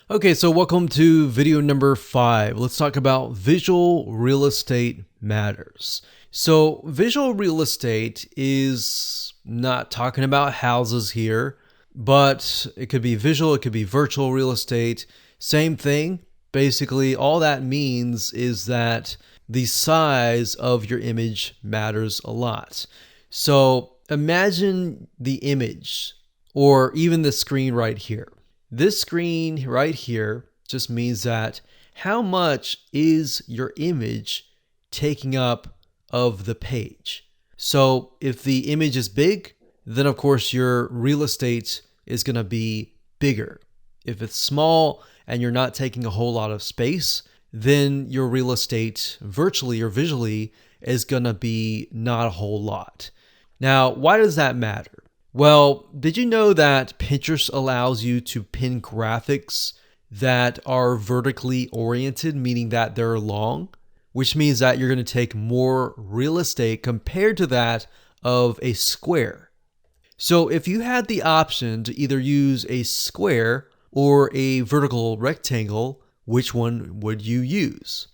Okay, so welcome to video number 5. Let's talk about visual real estate matters. So visual real estate is not talking about houses here, but it could be visual, it could be virtual real estate. Same thing. Basically, all that means is that the size of your image matters a lot. So imagine the image or even the screen right here. This screen right here just means that how much is your image taking up of the page. So if the image is big, then of course your real estate is going to be bigger. If it's small and you're not taking a whole lot of space, then your real estate virtually or visually is going to be not a whole lot. Now, why does that matter? Well, did you know that Pinterest allows you to pin graphics that are vertically oriented, meaning that they're long, which means that you're going to take more real estate compared to that of a square. So if you had the option to either use a square or a vertical rectangle, which one would you use?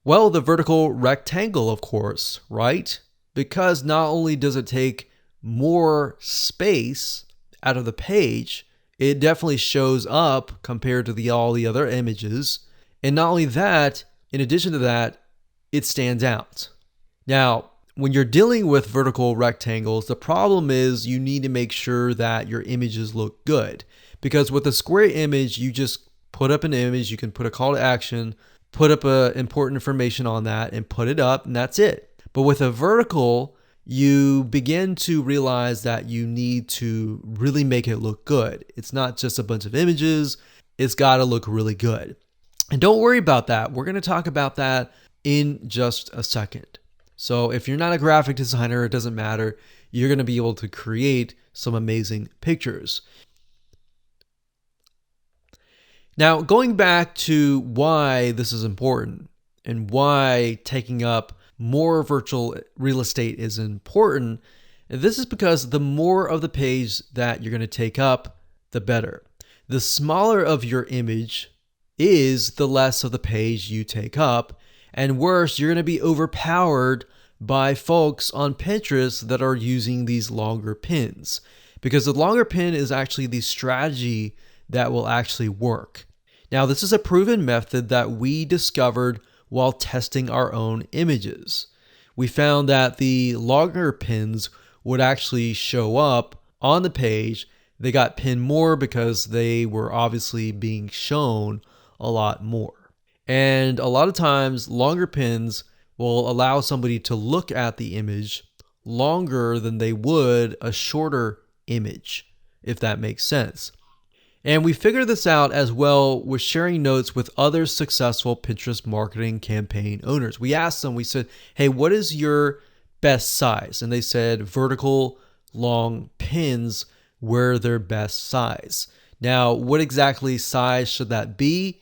Well, the vertical rectangle, of course, right? Because not only does it take more space out of the page, it definitely shows up compared to all the other images. And not only that, in addition to that, it stands out. Now, when you're dealing with vertical rectangles, the problem is you need to make sure that your images look good. Because with a square image, you just put up an image, you can put a call to action, put up important information on that and put it up, and that's it. But with a vertical, you begin to realize that you need to really make it look good. It's not just a bunch of images. It's got to look really good. And don't worry about that. We're going to talk about that in just a second. So if you're not a graphic designer, it doesn't matter. You're going to be able to create some amazing pictures. Now, going back to why this is important and why taking up more virtual real estate is important. This is because the more of the page that you're going to take up, the better. The smaller of your image is, the less of the page you take up. And worse, you're going to be overpowered by folks on Pinterest that are using these longer pins. Because the longer pin is actually the strategy that will actually work. Now, this is a proven method that we discovered while testing our own images. We found that the longer pins would actually show up on the page. They got pinned more because they were obviously being shown a lot more. And a lot of times, longer pins will allow somebody to look at the image longer than they would a shorter image, if that makes sense. And we figured this out as well with sharing notes with other successful Pinterest marketing campaign owners. We asked them, we said, hey, what is your best size? And they said vertical long pins were their best size. Now, what exactly size should that be?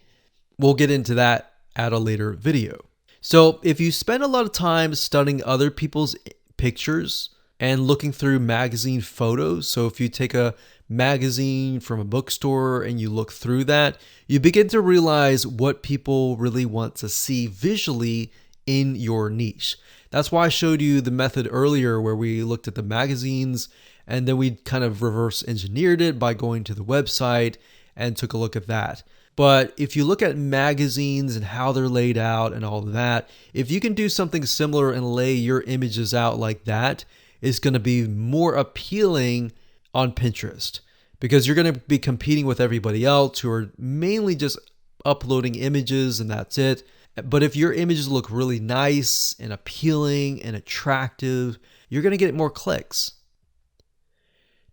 We'll get into that at a later video. So if you spend a lot of time studying other people's pictures and looking through magazine photos, so if you take a magazine from a bookstore and you look through that, you begin to realize what people really want to see visually in your niche. That's why I showed you the method earlier where we looked at the magazines and then we kind of reverse engineered it by going to the website and took a look at that. But if you look at magazines and how they're laid out and all of that, if you can do something similar and lay your images out like that, it's going to be more appealing on Pinterest, because you're going to be competing with everybody else who are mainly just uploading images and that's it. But if your images look really nice and appealing and attractive, you're going to get more clicks.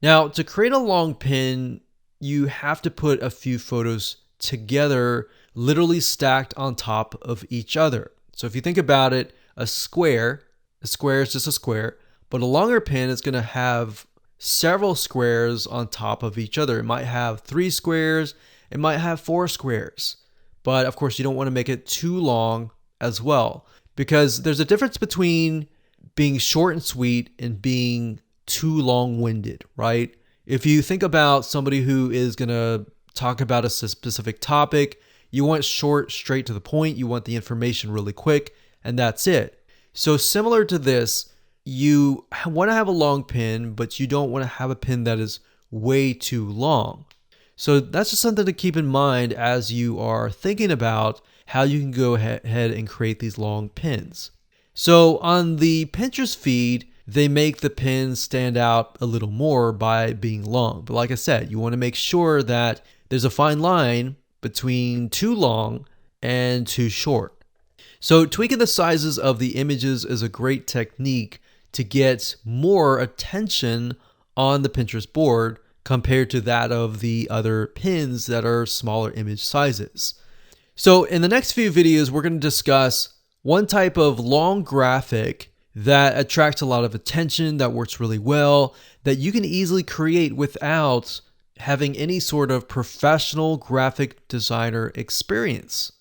Now, to create a long pin, you have to put a few photos together, literally stacked on top of each other. So if you think about it, a square is just a square, but a longer pin is going to have several squares on top of each other. It might have 3 squares, it might have 4 squares. But of course, you don't want to make it too long as well, because there's a difference between being short and sweet and being too long-winded, right? If you think about somebody who is going to talk about a specific topic. You want short, straight to the point. You want the information really quick, and that's it. So similar to this, you want to have a long pin, but you don't want to have a pin that is way too long. So that's just something to keep in mind as you are thinking about how you can go ahead and create these long pins. So on the Pinterest feed, they make the pins stand out a little more by being long. But like I said, you want to make sure that there's a fine line between too long and too short. So tweaking the sizes of the images is a great technique to get more attention on the Pinterest board compared to that of the other pins that are smaller image sizes. So in the next few videos, we're going to discuss one type of long graphic that attracts a lot of attention, that works really well, that you can easily create without having any sort of professional graphic designer experience.